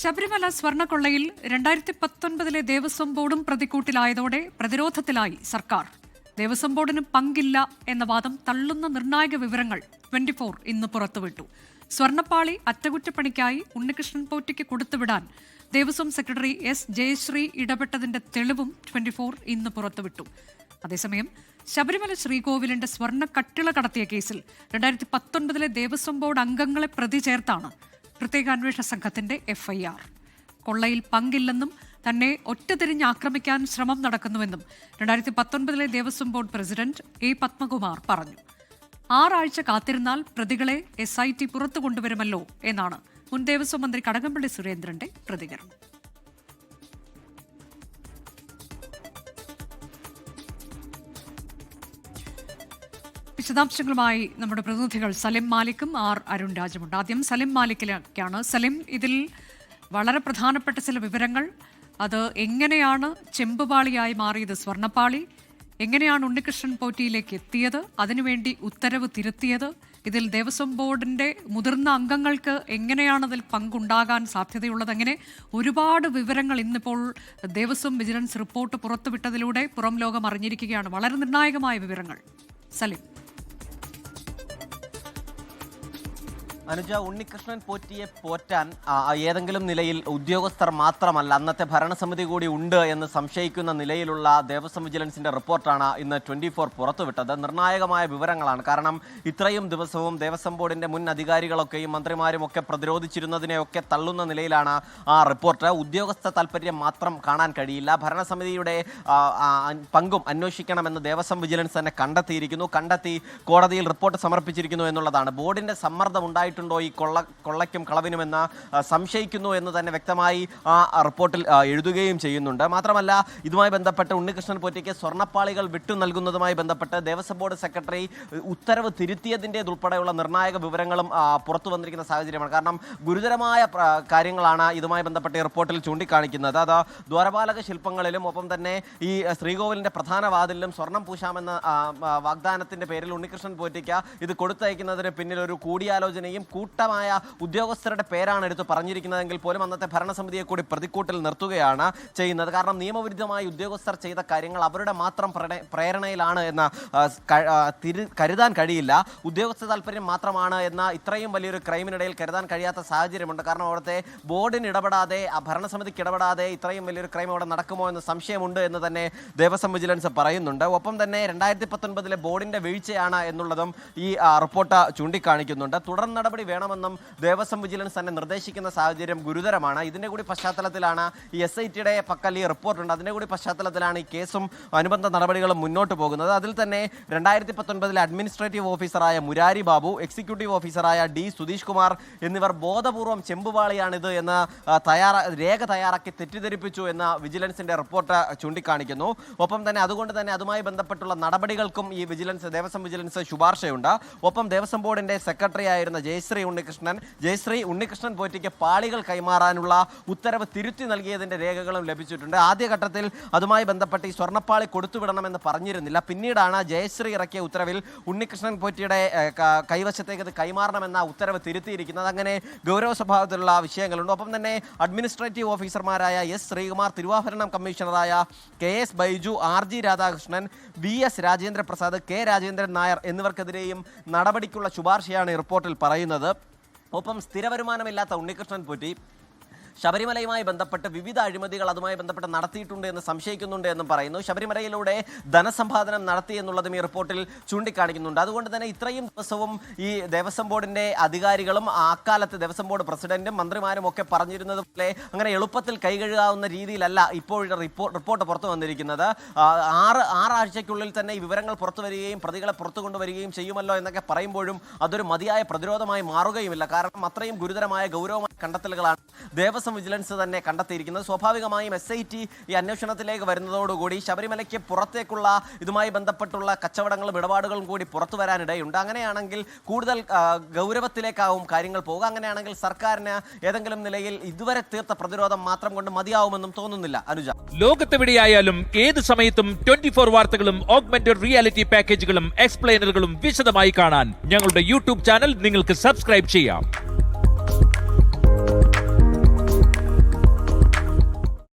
ശബരിമല സ്വർണ്ണക്കൊള്ളയിൽ 2019 ദേവസ്വം ബോർഡും പ്രതിക്കൂട്ടിലായതോടെ പ്രതിരോധത്തിലായി സർക്കാർ. ദേവസ്വം ബോർഡിന് പങ്കില്ല എന്ന വാദം തള്ളുന്ന നിർണായക വിവരങ്ങൾ 24 ഇന്ന് പുറത്തുവിട്ടു. സ്വർണ്ണപ്പാളി അറ്റകുറ്റപ്പണിക്കായി ഉണ്ണികൃഷ്ണൻ പോറ്റിക്ക് കൊടുത്തുവിടാൻ ദേവസ്വം സെക്രട്ടറി എസ് ജയശ്രീ ഇടപെട്ടതിന്റെ തെളിവും 24 ഇന്ന് പുറത്തുവിട്ടു. അതേസമയം ശബരിമല ശ്രീകോവിലിന്റെ സ്വർണ്ണ കട്ടിള കടത്തിയ കേസിൽ 2019 ദേവസ്വം ബോർഡ് അംഗങ്ങളെ പ്രതി ചേർത്താണ് പ്രത്യേക അന്വേഷണ സംഘത്തിന്റെ എഫ്ഐആർ. കൊള്ളയിൽ പങ്കില്ലെന്നും തന്നെ ഒറ്റതിരിഞ്ഞ് ആക്രമിക്കാൻ ശ്രമം നടക്കുന്നുവെന്നും 2019 Devaswom board president A Padmakumar പറഞ്ഞു. 6 ആഴ്ച കാത്തിരുന്നാൽ പ്രതികളെ SIT പുറത്തു കൊണ്ടുവരുമല്ലോ എന്നാണ് മുൻ ദേവസ്വം മന്ത്രി കടകംപള്ളി സുരേന്ദ്രന്റെ പ്രതികരണം. വിശദാംശങ്ങളുമായി നമ്മുടെ പ്രതിനിധികൾ സലിം മാലിക്കും അരുൺ രാജുമുണ്ട്. ആദ്യം സലിം മാലിക്കിലേക്കാണ്. സലിം, ഇതിൽ വളരെ പ്രധാനപ്പെട്ട ചില വിവരങ്ങൾ, അത് എങ്ങനെയാണ് ചെമ്പുപാളിയായി മാറിയത് സ്വർണ്ണപ്പാളി, എങ്ങനെയാണ് ഉണ്ണികൃഷ്ണൻ പോറ്റിയിലേക്ക് എത്തിയത്, അതിനുവേണ്ടി ഉത്തരവ് തിരുത്തിയത്, ഇതിൽ ദേവസ്വം ബോർഡിന്റെ മുതിർന്ന അംഗങ്ങൾക്ക് എങ്ങനെയാണ് അതിൽ പങ്കുണ്ടാകാൻ സാധ്യതയുള്ളത്, അങ്ങനെ ഒരുപാട് വിവരങ്ങൾ ഇന്നിപ്പോൾ ദേവസ്വം വിജിലൻസ് റിപ്പോർട്ട് പുറത്തുവിട്ടതിലൂടെ പുറം ലോകം അറിഞ്ഞിരിക്കുകയാണ്. വളരെ നിർണായകമായ വിവരങ്ങൾ. സലിം. അനുജ, ഉണ്ണികൃഷ്ണൻ പോറ്റിയെ പോറ്റാൻ ഏതെങ്കിലും നിലയിൽ ഉദ്യോഗസ്ഥർ മാത്രമല്ല, അന്നത്തെ ഭരണസമിതി കൂടി ഉണ്ട് എന്ന് സംശയിക്കുന്ന നിലയിലുള്ള ദേവസ്വം വിജിലൻസിന്റെ റിപ്പോർട്ടാണ് ഇന്ന് 24 പുറത്തുവിട്ടത്. നിർണായകമായ വിവരങ്ങളാണ്. കാരണം ഇത്രയും ദിവസവും ദേവസ്വം ബോർഡിന്റെ മുൻ അധികാരികളൊക്കെയും മന്ത്രിമാരും ഒക്കെ പ്രതിരോധിച്ചിരുന്നതിനെയൊക്കെ തള്ളുന്ന നിലയിലാണ് ആ റിപ്പോർട്ട്. ഉദ്യോഗസ്ഥ താല്പര്യം മാത്രം കാണാൻ കഴിയില്ല, ഭരണസമിതിയുടെ പങ്കും അന്വേഷിക്കണമെന്ന് ദേവസ്വം വിജിലൻസ് തന്നെ കണ്ടെത്തി കോടതിയിൽ റിപ്പോർട്ട് സമർപ്പിച്ചിരിക്കുന്നു എന്നുള്ളതാണ്. ബോർഡിന്റെ സമ്മർദ്ദം ഉണ്ടായിട്ടുണ്ടോ ഈ കൊള്ളയ്ക്കും കളവിനുമെന്ന് സംശയിക്കുന്നു എന്ന് തന്നെ വ്യക്തമായി ആ റിപ്പോർട്ടിൽ എഴുതുകയും ചെയ്യുന്നുണ്ട്. മാത്രമല്ല, ഇതുമായി ബന്ധപ്പെട്ട് ഉണ്ണികൃഷ്ണൻ പോറ്റിക്ക് സ്വർണ്ണപ്പാളികൾ വിട്ടു നൽകുന്നതുമായി ബന്ധപ്പെട്ട് ദേവസ്വം ബോർഡ് സെക്രട്ടറി ഉത്തരവ് തിരുത്തിയതിൻ്റെതുൾപ്പെടെയുള്ള നിർണായക വിവരങ്ങളും പുറത്തു വന്നിരിക്കുന്ന സാഹചര്യമാണ്. കാരണം ഗുരുതരമായ കാര്യങ്ങളാണ് ഇതുമായി ബന്ധപ്പെട്ട് ഈ റിപ്പോർട്ടിൽ ചൂണ്ടിക്കാണിക്കുന്നത്. അത് ദ്വാരപാലക ശില്പങ്ങളിലും ഒപ്പം തന്നെ ഈ ശ്രീകോവിലിന്റെ പ്രധാന വാതിലിലും സ്വർണം പൂശാമെന്ന വാഗ്ദാനത്തിന്റെ പേരിൽ ഉണ്ണികൃഷ്ണൻ പോറ്റിക്ക് ഇത് കൊടുത്തയക്കുന്നതിന് പിന്നിൽ ഒരു കൂടിയാലോചനയും കൂട്ടമായ ഉദ്യോഗസ്ഥരുടെ പേരാണ് എടുത്ത് പറഞ്ഞിരിക്കുന്നതെങ്കിൽ പോലും അന്നത്തെ ഭരണസമിതിയെ കൂടി പ്രതിക്കൂട്ടിൽ നിർത്തുകയാണ് ചെയ്യുന്നത്. കാരണം നിയമവിരുദ്ധമായി ഉദ്യോഗസ്ഥർ ചെയ്ത കാര്യങ്ങൾ അവരുടെ മാത്രം പ്രേരണയിലാണ് എന്ന് കരുതാൻ കഴിയില്ല. ഉദ്യോഗസ്ഥ താല്പര്യം മാത്രമാണ് എന്ന ഇത്രയും വലിയൊരു ക്രൈമിനിടയിൽ കരുതാൻ കഴിയാത്ത സാഹചര്യമുണ്ട്. കാരണം അവിടുത്തെ ബോർഡിന് ഇടപെടാതെ, ഭരണസമിതിക്ക് ഇടപെടാതെ ഇത്രയും വലിയൊരു ക്രൈം അവിടെ നടക്കുമോ എന്ന് സംശയമുണ്ട് എന്ന് തന്നെ ദേവസ്വം വിജിലൻസ് പറയുന്നുണ്ട്. ഒപ്പം തന്നെ 2019 ബോർഡിന്റെ വീഴ്ചയാണ് എന്നുള്ളതും ഈ റിപ്പോർട്ട് ചൂണ്ടിക്കാണിക്കുന്നുണ്ട്. തുടർ നടപടി വേണമെന്നും ദേവസ്വം വിജിലൻസ് തന്നെ നിർദ്ദേശിക്കുന്ന സാഹചര്യം ഗുരുതരമാണ്. ഇതിന്റെ കൂടി പശ്ചാത്തലത്തിലാണ് ഈ SITയുടെ പക്കൽ ഈ റിപ്പോർട്ടുണ്ട്. അതിന്റെ കൂടി പശ്ചാത്തലത്തിലാണ് ഈ കേസും അനുബന്ധ നടപടികളും മുന്നോട്ട് പോകുന്നത്. അതിൽ തന്നെ 2019 അഡ്മിനിസ്ട്രേറ്റീവ് ഓഫീസറായ മുരാരി ബാബു, എക്സിക്യൂട്ടീവ് ഓഫീസറായ D സുധീഷ് കുമാർ എന്നിവർ ബോധപൂർവം ചെമ്പുപാളിയാണിത് എന്ന് രേഖ തയ്യാറാക്കി തെറ്റിദ്ധരിപ്പിച്ചു എന്ന വിജിലൻസിന്റെ റിപ്പോർട്ട് ചൂണ്ടിക്കാണിക്കുന്നു. ഒപ്പം തന്നെ അതുകൊണ്ട് തന്നെ അതുമായി ബന്ധപ്പെട്ടുള്ള നടപടികൾക്കും ഈ ദേവസ്വം വിജിലൻസ് ശുപാർശയുണ്ട്. ഒപ്പം ദേവസ്വം ബോർഡിന്റെ സെക്രട്ടറി ആയിരുന്ന ജയശ്രീ ഉണ്ണികൃഷ്ണൻ പോറ്റിക്ക് പാളികൾ കൈമാറാനുള്ള ഉത്തരവ് തിരുത്തി നൽകിയതിന്റെ രേഖകളും ലഭിച്ചിട്ടുണ്ട്. ആദ്യഘട്ടത്തിൽ അതുമായി ബന്ധപ്പെട്ട് ഈ സ്വർണ്ണപ്പാളി കൊടുത്തുവിടണമെന്ന് പറഞ്ഞിരുന്നില്ല. പിന്നീടാണ് ജയശ്രീ ഇറക്കിയ ഉത്തരവിൽ ഉണ്ണികൃഷ്ണൻ പോറ്റിയുടെ കൈവശത്തേക്ക് അത് കൈമാറണമെന്ന ഉത്തരവ് തിരുത്തിയിരിക്കുന്നത്. അങ്ങനെ ഗൗരവ സ്വഭാവത്തിലുള്ള വിഷയങ്ങളുണ്ട്. ഒപ്പം തന്നെ അഡ്മിനിസ്ട്രേറ്റീവ് ഓഫീസർമാരായ S ശ്രീകുമാർ, തിരുവാഭരണം കമ്മീഷണറായ KS Baiju, RG Radhakrishnan, VS Rajendra Prasad, K Rajendran Nair എന്നിവർക്കെതിരെയും നടപടിക്കുള്ള ശുപാർശയാണ് ഈ റിപ്പോർട്ടിൽ പറയുന്നത്. ഒപ്പം സ്ഥിരവരുമാനമില്ലാത്ത ഉണ്ണികൃഷ്ണൻ പോറ്റി ശബരിമലയുമായി ബന്ധപ്പെട്ട് വിവിധ അഴിമതികൾ അതുമായി ബന്ധപ്പെട്ട് നടത്തിയിട്ടുണ്ട് എന്ന് സംശയിക്കുന്നുണ്ട് എന്നും പറയുന്നു. ശബരിമലയിലൂടെ ധനസമ്പാദനം നടത്തി എന്നുള്ളതും ഈ റിപ്പോർട്ടിൽ ചൂണ്ടിക്കാണിക്കുന്നുണ്ട്. അതുകൊണ്ട് തന്നെ ഇത്രയും ദിവസവും ഈ ദേവസ്വം ബോർഡിന്റെ അധികാരികളും അക്കാലത്ത് ദേവസ്വം ബോർഡ് പ്രസിഡന്റും മന്ത്രിമാരും ഒക്കെ പറഞ്ഞിരുന്നത് പോലെ അങ്ങനെ എളുപ്പത്തിൽ കൈകഴുകാവുന്ന രീതിയിലല്ല ഇപ്പോൾ റിപ്പോർട്ട് പുറത്തു വന്നിരിക്കുന്നത്. 6 ആഴ്ചയ്ക്കുള്ളിൽ തന്നെ ഈ വിവരങ്ങൾ പുറത്തു വരികയും പ്രതികളെ പുറത്തു കൊണ്ടുവരികയും ചെയ്യുമല്ലോ എന്നൊക്കെ പറയുമ്പോഴും അതൊരു മതിയായ പ്രതിരോധമായി മാറുകയുമില്ല. കാരണം അത്രയും ഗുരുതരമായ ഗൗരവമായ കണ്ടെത്തലുകളാണ് ദേവസ്വം വിജിലൻസ് തന്നെ കണ്ടെത്തിയിരിക്കുന്നത്. സ്വാഭാവികമായും SIT ഈ അന്വേഷണത്തിലേക്ക് വരുന്നതോടുകൂടി ശബരിമലയ്ക്ക് പുറത്തേക്കുള്ള ഇതുമായി ബന്ധപ്പെട്ടുള്ള കച്ചവടങ്ങളും ഇടപാടുകളും കൂടി പുറത്തു വരാനിടയുണ്ട്. അങ്ങനെയാണെങ്കിൽ കൂടുതൽ ഗൗരവത്തിലേക്കാവും കാര്യങ്ങൾ പോകുക. അങ്ങനെയാണെങ്കിൽ സർക്കാരിന് ഏതെങ്കിലും നിലയിൽ ഇതുവരെ തീർത്ത പ്രതിരോധം മാത്രം കൊണ്ട് മതിയാവുമെന്നും തോന്നുന്നില്ല. അനുജ, ലോകത്തെവിടെയായാലും ഏത് സമയത്തും 24 വാർത്തകളും ഓഗ്മെന്റഡ് റിയാലിറ്റി പാക്കേജുകളും എക്സ്പ്ലെയിനറുകളും വിശദമായി കാണാൻ ഞങ്ങളുടെ YouTube ചാനൽ നിങ്ങൾക്ക് സബ്സ്ക്രൈബ് ചെയ്യാം.